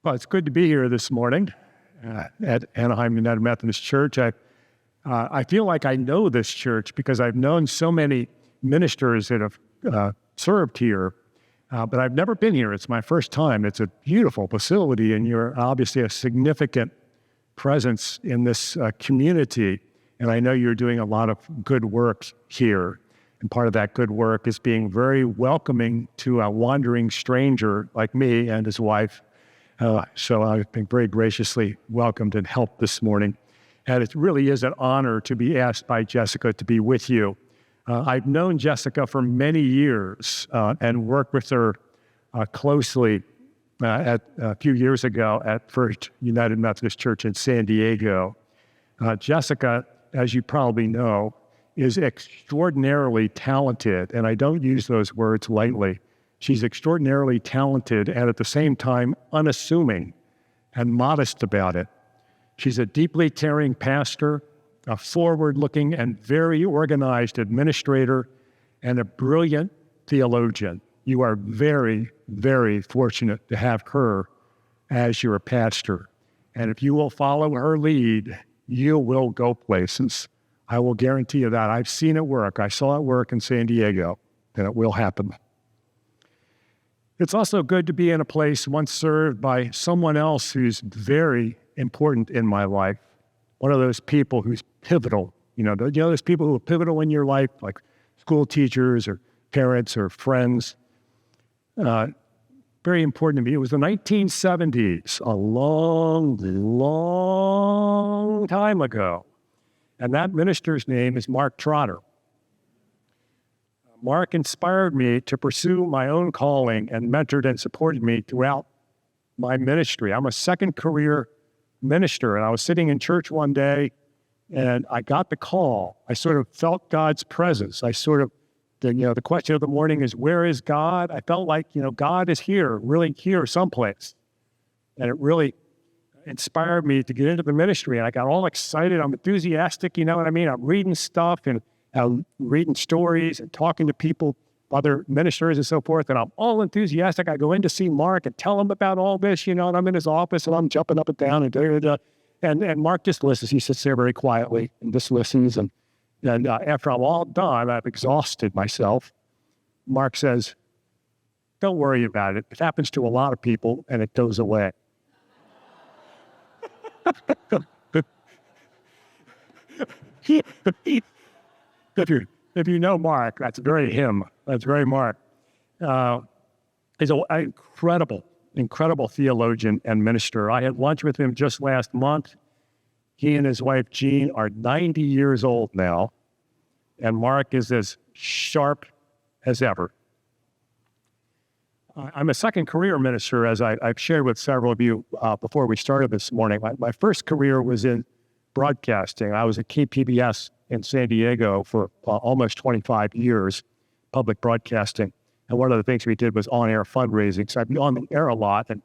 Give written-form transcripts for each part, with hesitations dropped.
Well, it's good to be here this morning at Anaheim United Methodist Church. I feel like I know this church because I've known so many ministers that have served here, but I've never been here. It's my first time. It's a beautiful facility, and you're obviously a significant presence in this community, and I know you're doing a lot of good work here. And part of that good work is being very welcoming to a wandering stranger like me and his wife. So I've been very graciously welcomed and helped this morning. And it really is an honor to be asked by Jessica to be with you. I've known Jessica for many years and worked with her closely a few years ago at First United Methodist Church in San Diego. Jessica, as you probably know, is extraordinarily talented, and I don't use those words lightly. She's extraordinarily talented and at the same time unassuming and modest about it. She's a deeply caring pastor, a forward-looking and very organized administrator, and a brilliant theologian. You are very, very fortunate to have her as your pastor. And if you will follow her lead, you will go places. I will guarantee you that. I've seen it work. I saw it work in San Diego, and it will happen. It's also good to be in a place once served by someone else who's very important in my life. One of those people who's pivotal. Those people who are pivotal in your life, like school teachers or parents or friends. Very important to me. It was the 1970s, a long, long time ago. And that minister's name is Mark Trotter. Mark inspired me to pursue my own calling and mentored and supported me throughout my ministry. I'm a second career minister, and I was sitting in church one day, and I got the call. I sort of felt God's presence. The question of the morning is, where is God? I felt like, God is here, really here someplace. And it really inspired me to get into the ministry, and I got all excited. I'm enthusiastic, you know what I mean? I'm reading stuff and reading stories and talking to people, other ministers and so forth, and I'm all enthusiastic. I go in to see Mark and tell him about all this, and I'm in his office and I'm jumping up and down and Mark just listens. He sits there very quietly and just listens. And after I'm all done, I've exhausted myself. Mark says, "Don't worry about it. It happens to a lot of people and it goes away." If you know Mark, that's very him. That's very Mark. He's an incredible theologian and minister. I had lunch with him just last month. He and his wife, Jean, are 90 years old now, and Mark is as sharp as ever. I'm a second career minister, as I've shared with several of you before we started this morning. My first career was in broadcasting. I was at KPBS in San Diego for almost 25 years, public broadcasting. And one of the things we did was on-air fundraising. So I've been on the air a lot. And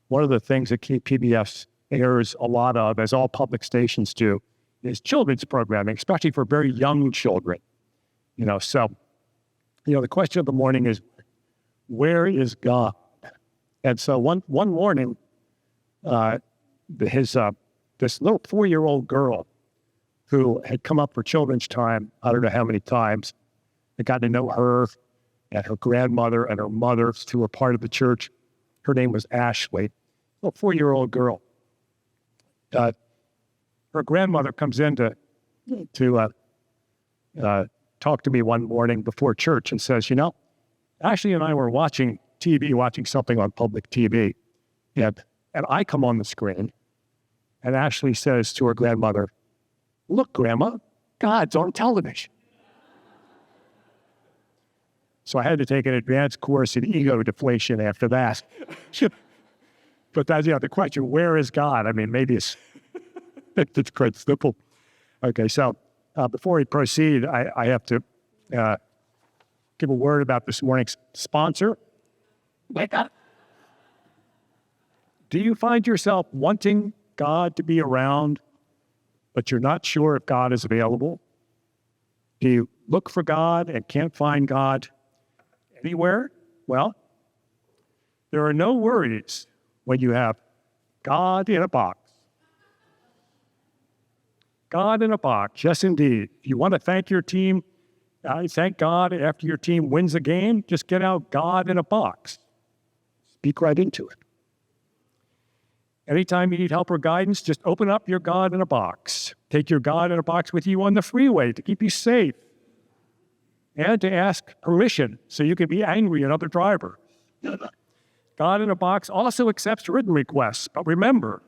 one of the things that KPBS airs a lot of, as all public stations do, is children's programming, especially for very young children. The question of the morning is, where is God? And so one morning, this little 4-year-old girl who had come up for children's time, I don't know how many times, I got to know her and her grandmother and her mother who were part of the church. Her name was Ashley, a 4-year-old girl. Her grandmother comes in to talk to me one morning before church and says, Ashley and I were watching something on public TV, and I come on the screen, and Ashley says to her grandmother, "Look, Grandma, God's on television." So I had to take an advanced course in ego deflation after that. But that's the question, where is God? I mean, maybe it's quite simple. Okay, so before we proceed, I have to give a word about this morning's sponsor. Wake up. Do you find yourself wanting God to be around, but you're not sure if God is available? Do you look for God and can't find God anywhere? Well, there are no worries when you have God in a box. God in a box, yes, indeed. If you want to thank your team, thank God after your team wins a game, just get out God in a box. Speak right into it. Anytime you need help or guidance, just open up your God in a box. Take your God in a box with you on the freeway to keep you safe and to ask permission so you can be angry at other drivers. God in a box also accepts written requests, but remember,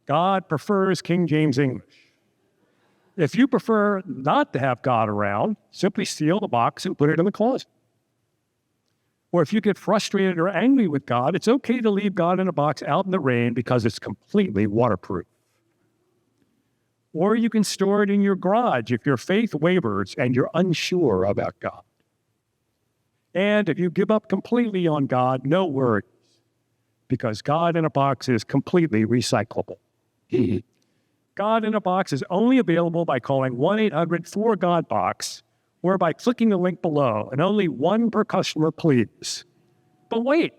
God prefers King James English. If you prefer not to have God around, simply seal the box and put it in the closet. Or if you get frustrated or angry with God, it's okay to leave God in a box out in the rain because it's completely waterproof. Or you can store it in your garage if your faith wavers and you're unsure about God. And if you give up completely on God, no worries, because God in a box is completely recyclable. God in a box is only available by calling 1-800-4GOD-BOX or by clicking the link below, and only one per customer, please. But wait,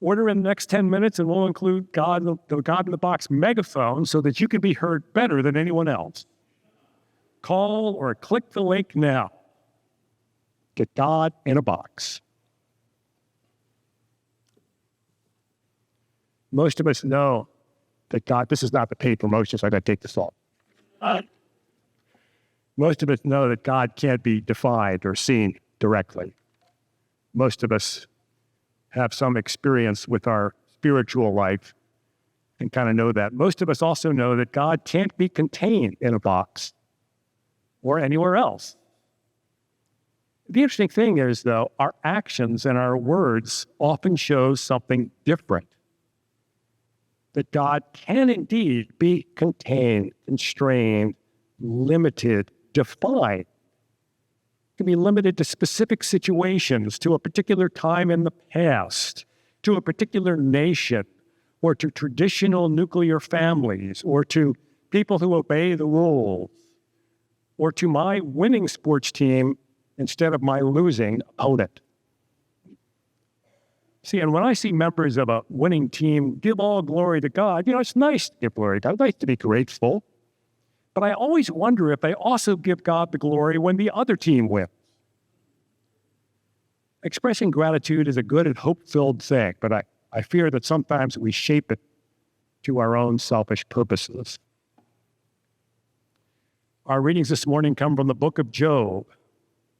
order in the next 10 minutes and we'll include the God in the Box megaphone so that you can be heard better than anyone else. Call or click the link now. Get God in a box. Most of us know that God, this is not the paid promotion, so I got to take this off. Most of us know that God can't be defined or seen directly. Most of us have some experience with our spiritual life and kind of know that. Most of us also know that God can't be contained in a box or anywhere else. The interesting thing is, though, our actions and our words often show something different. That God can indeed be contained, constrained, limited, defined. It can be limited to specific situations, to a particular time in the past, to a particular nation, or to traditional nuclear families, or to people who obey the rules, or to my winning sports team instead of my losing opponent. See, and when I see members of a winning team give all glory to God, it's nice to give glory to God. It's nice to be grateful. But I always wonder if they also give God the glory when the other team wins. Expressing gratitude is a good and hope-filled thing, but I fear that sometimes we shape it to our own selfish purposes. Our readings this morning come from the book of Job.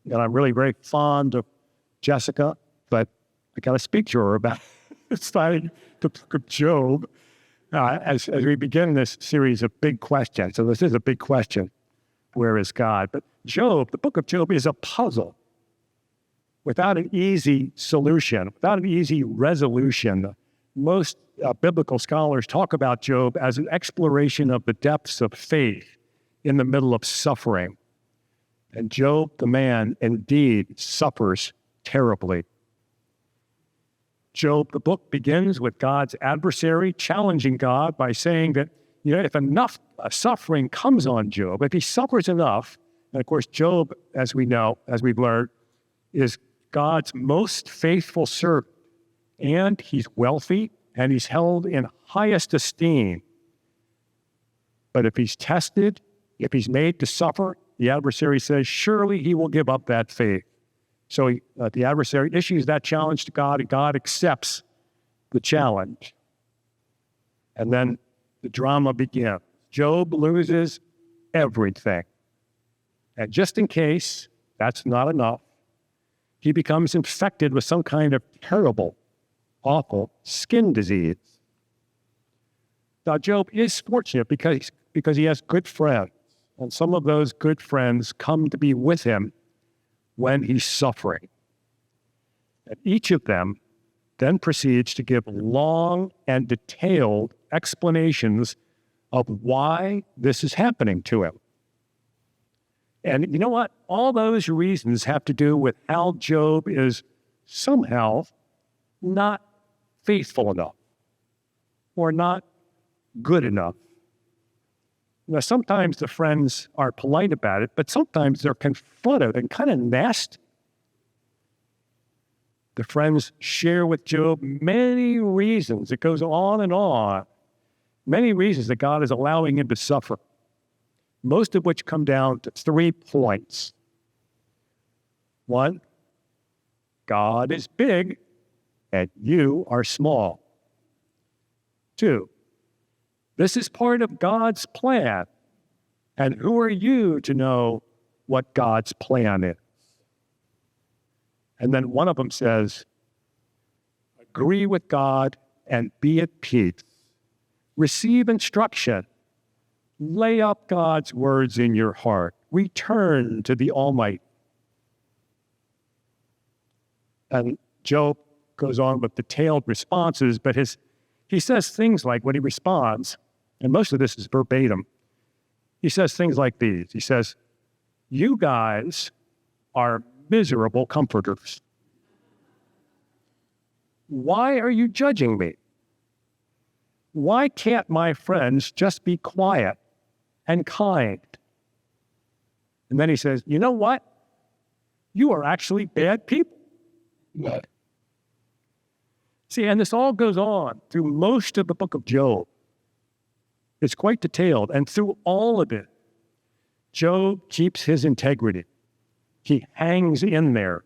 And I'm really very fond of Jessica, but I got to speak to her about studying the book of Job as we begin this series of big questions. So this is a big question. Where is God? But Job, the book of Job, is a puzzle without an easy solution, without an easy resolution. Most biblical scholars talk about Job as an exploration of the depths of faith in the middle of suffering. And Job, the man, indeed suffers terribly. Job, the book begins with God's adversary challenging God by saying that, if enough suffering comes on Job, if he suffers enough, and of course, Job, as we know, as we've learned, is God's most faithful servant, and he's wealthy, and he's held in highest esteem. But if he's tested, if he's made to suffer, the adversary says, surely he will give up that faith. So the adversary issues that challenge to God, and God accepts the challenge. And then the drama begins. Job loses everything. And just in case that's not enough, he becomes infected with some kind of terrible, awful skin disease. Now, Job is fortunate because he has good friends. And some of those good friends come to be with him when he's suffering. And each of them then proceeds to give long and detailed explanations of why this is happening to him. And you know what? All those reasons have to do with how Job is somehow not faithful enough or not good enough. Now, sometimes the friends are polite about it, but sometimes they're confrontive and kind of nasty. The friends share with Job many reasons. It goes on and on Many reasons that God is allowing him to suffer, most of which come down to 3 points. 1, God is big and you are small. 2, this is part of God's plan. And who are you to know what God's plan is? And then one of them says, agree with God and be at peace. Receive instruction. Lay up God's words in your heart. Return to the Almighty. And Job goes on with detailed responses, but he says things like, when he responds, and most of this is verbatim, he says things like these. He says, you guys are miserable comforters. Why are you judging me? Why can't my friends just be quiet and kind? And then he says, you know what? You are actually bad people. What? See, and this all goes on through most of the book of Job. It's quite detailed, and through all of it, Job keeps his integrity. He hangs in there.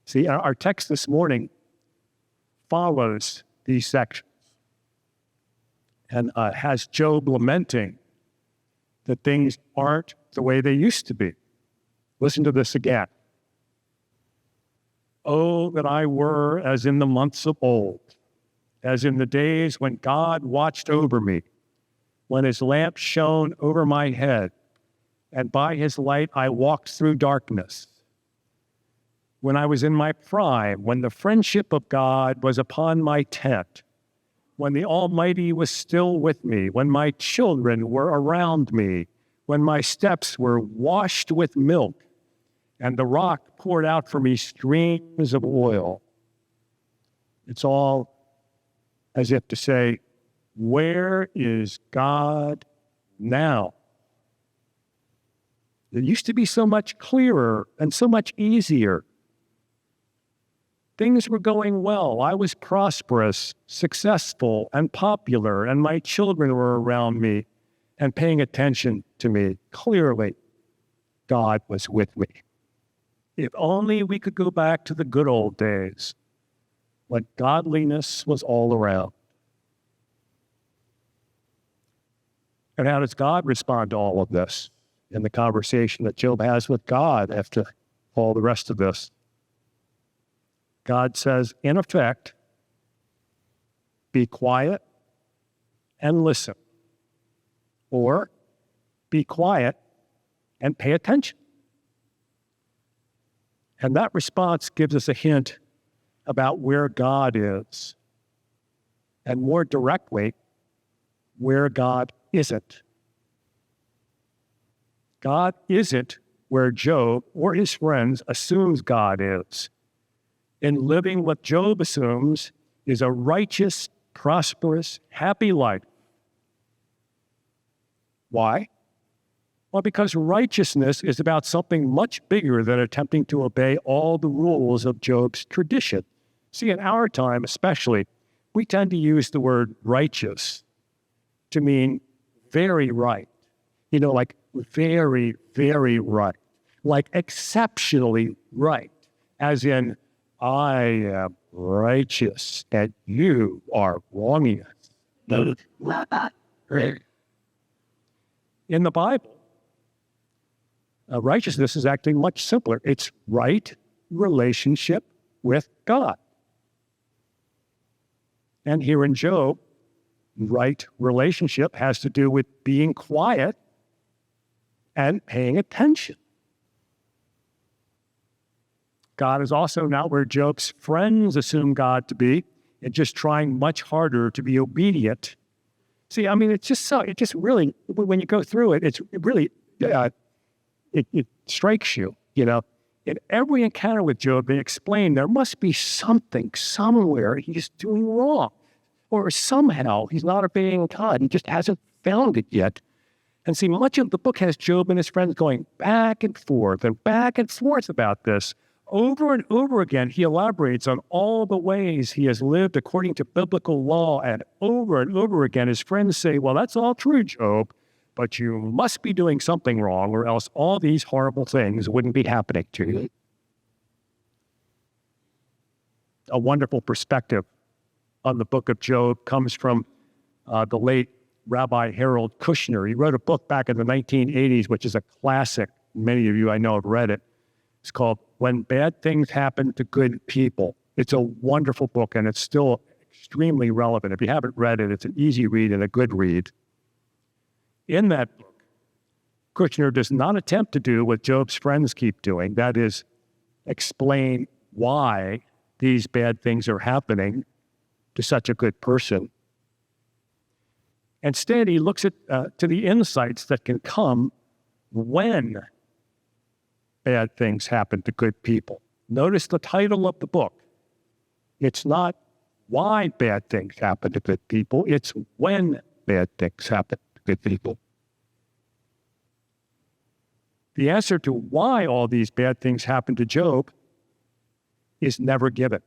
See, our text this morning follows these sections and has Job lamenting that things aren't the way they used to be. Listen to this again. Oh, that I were as in the months of old, as in the days when God watched over me, when his lamp shone over my head, and by his light I walked through darkness. When I was in my prime, when the friendship of God was upon my tent, when the Almighty was still with me, when my children were around me, when my steps were washed with milk, and the rock poured out for me streams of oil. It's all as if to say, where is God now? It used to be so much clearer and so much easier. Things were going well. I was prosperous, successful, and popular, and my children were around me and paying attention to me. Clearly, God was with me. If only we could go back to the good old days when godliness was all around. And how does God respond to all of this in the conversation that Job has with God after all the rest of this? God says, in effect, be quiet and listen, or be quiet and pay attention. And that response gives us a hint about where God is, and more directly, where God isn't. God isn't where Job or his friends assumes God is. In living what Job assumes is a righteous, prosperous, happy life. Why? Well, because righteousness is about something much bigger than attempting to obey all the rules of Job's tradition. See, in our time especially, we tend to use the word righteous to mean very right. You know, like very, very right. Like exceptionally right. As in, I am righteous and you are wronging us. In the Bible, righteousness is actually much simpler. It's right relationship with God. And here in Job, right relationship has to do with being quiet and paying attention. God is also not where Job's friends assume God to be, and just trying much harder to be obedient. See, I mean, it just really, when you go through it, it really strikes you, you know. In every encounter with Job, they explain there must be something somewhere he's doing wrong, or somehow he's not obeying God. He just hasn't found it yet. And see, much of the book has Job and his friends going back and forth about this over and over again, he elaborates on all the ways he has lived according to biblical law. And over again, his friends say, well, that's all true, Job, but you must be doing something wrong, or else all these horrible things wouldn't be happening to you. A wonderful perspective on the book of Job comes from the late Rabbi Harold Kushner. He wrote a book back in the 1980s, which is a classic. Many of you I know have read it. It's called When Bad Things Happen to Good People. It's a wonderful book, and it's still extremely relevant. If you haven't read it, it's an easy read and a good read. In that book, Kushner does not attempt to do what Job's friends keep doing, that is, explain why these bad things are happening to such a good person. Instead, he looks at to the insights that can come when bad things happen to good people. Notice the title of the book. It's not why bad things happen to good people, it's when bad things happen to good people. The answer to why all these bad things happen to Job is never given.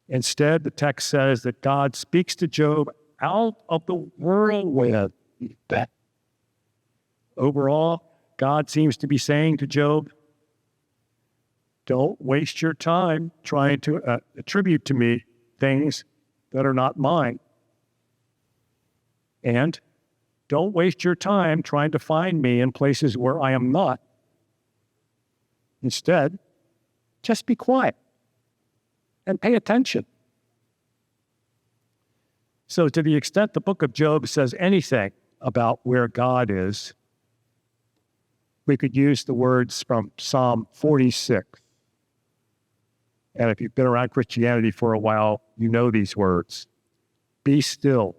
Instead, the text says that God speaks to Job out of the whirlwind. Overall, God seems to be saying to Job, don't waste your time trying to attribute to me things that are not mine. And don't waste your time trying to find me in places where I am not. Instead, just be quiet and pay attention. So to the extent the book of Job says anything about where God is, we could use the words from Psalm 46. And if you've been around Christianity for a while, you know these words. Be still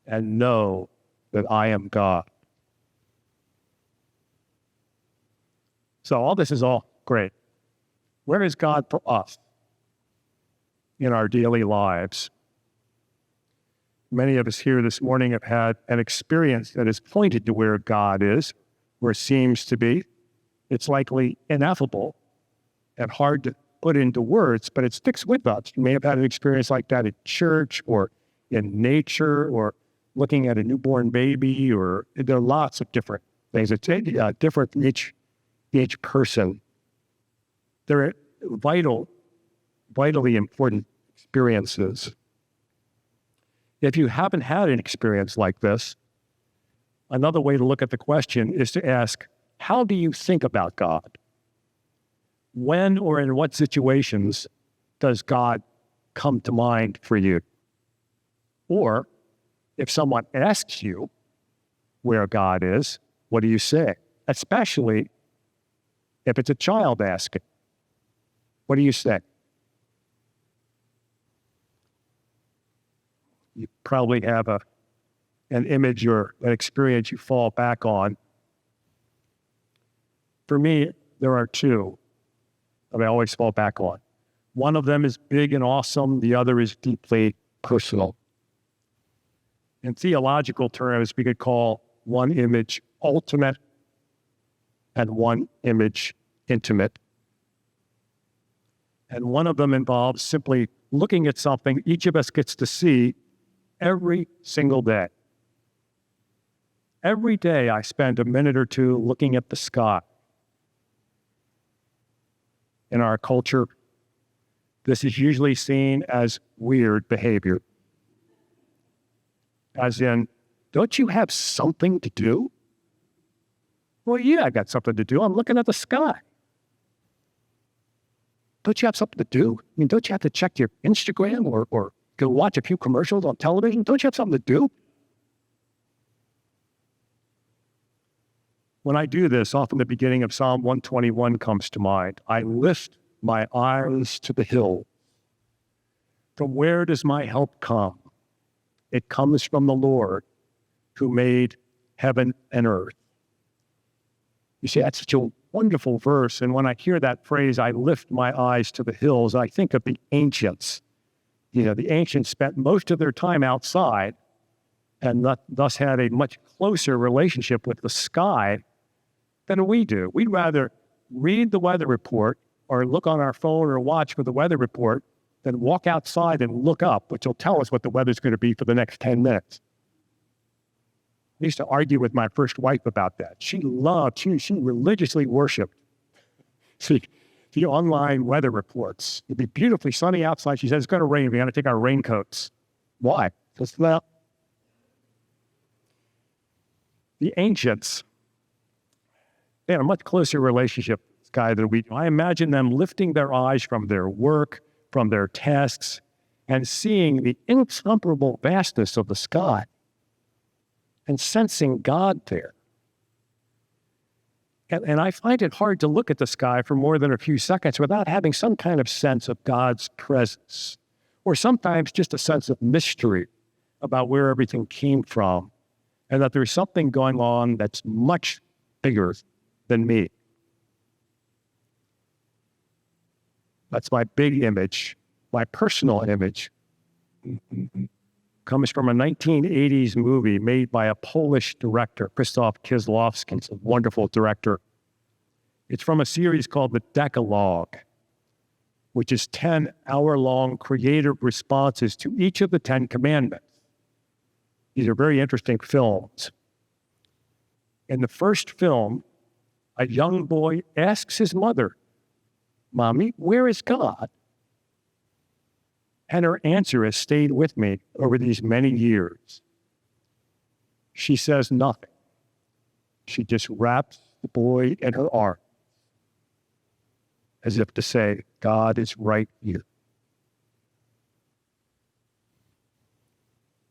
and know that I am God. So all this is all great. Where is God for us in our daily lives? Many of us here this morning have had an experience that has pointed to where God is, where it seems to be. It's likely ineffable and hard to put into words, but it sticks with us. You may have had an experience like that in church or in nature or looking at a newborn baby, or there are lots of different things. It's different in each person. They're vitally important experiences. If you haven't had an experience like this, another way to look at the question is to ask, how do you think about God? When or in what situations does God come to mind for you? Or if someone asks you where God is, what do you say? Especially if it's a child asking. What do you say? You probably have an image or an experience you fall back on. For me, there are two that I always fall back on. One of them is big and awesome. The other is deeply personal. In theological terms, we could call one image ultimate and one image intimate. And one of them involves simply looking at something each of us gets to see every single day. Every day I spend a minute or two looking at the sky. In our culture, this is usually seen as weird behavior. As in, don't you have something to do? Well, yeah, I got something to do. I'm looking at the sky. Don't you have something to do? I mean, don't you have to check your Instagram or go watch a few commercials on television? Don't you have something to do? When I do this, often the beginning of Psalm 121 comes to mind. I lift my eyes to the hill. From where does my help come? It comes from the Lord who made heaven and earth. You see, that's such a wonderful verse. And when I hear that phrase, I lift my eyes to the hills, I think of the ancients. You know, the ancients spent most of their time outside and thus had a much closer relationship with the sky than we do. We'd rather read the weather report or look on our phone or watch for the weather report, then walk outside and look up, which will tell us what the weather's going to be for the next 10 minutes. I used to argue with my first wife about that. She religiously worshiped the online weather reports. It'd be beautifully sunny outside. She says, it's going to rain. We got to take our raincoats. Why? Because, well, the ancients, they had a much closer relationship with the sky than we do. I imagine them lifting their eyes from their work, from their tasks, and seeing the incomparable vastness of the sky and sensing God there. And I find it hard to look at the sky for more than a few seconds without having some kind of sense of God's presence, or sometimes just a sense of mystery about where everything came from, and that there's something going on that's much bigger than me. That's my big image. My personal image comes from a 1980s movie made by a Polish director, Krzysztof Kieślowski. It's a wonderful director. It's from a series called The Decalogue, which is 10 hour-long creative responses to each of the 10 commandments. These are very interesting films. In the first film, a young boy asks his mother, "Mommy, where is God?" And her answer has stayed with me over these many years. She says nothing. She just wraps the boy in her arms, as if to say, God is right here.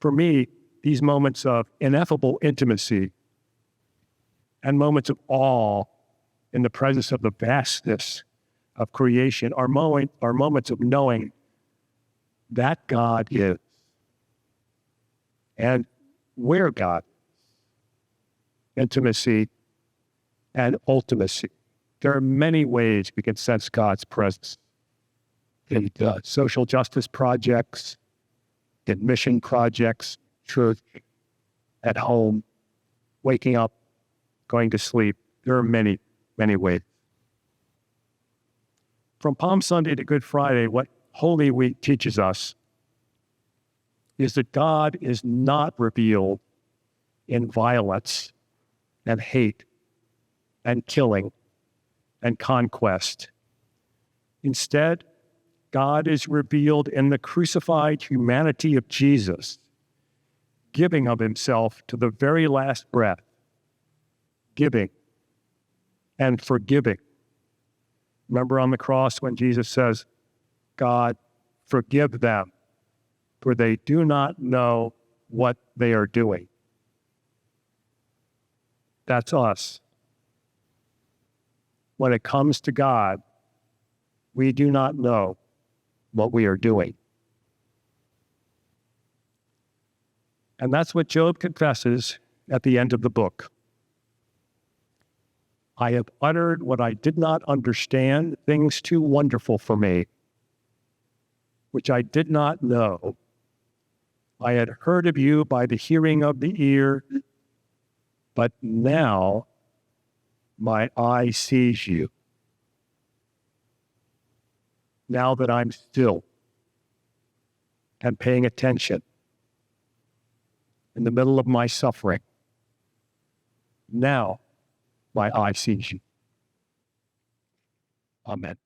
For me, these moments of ineffable intimacy and moments of awe in the presence of the vastness of creation are moments of knowing that God is and where God is, intimacy and ultimacy. There are many ways we can sense God's presence in social justice projects, in mission projects, church, at home, waking up, going to sleep. There are many, many ways. From Palm Sunday to Good Friday, what Holy Week teaches us is that God is not revealed in violence and hate and killing and conquest. Instead, God is revealed in the crucified humanity of Jesus, giving of himself to the very last breath, giving and forgiving. Remember on the cross when Jesus says, God, forgive them, for they do not know what they are doing. That's us. When it comes to God, we do not know what we are doing. And that's what Job confesses at the end of the book. I have uttered what I did not understand, things too wonderful for me, which I did not know. I had heard of you by the hearing of the ear, but now my eye sees you. Now that I'm still and paying attention in the middle of my suffering, now my eye sees you. Amen.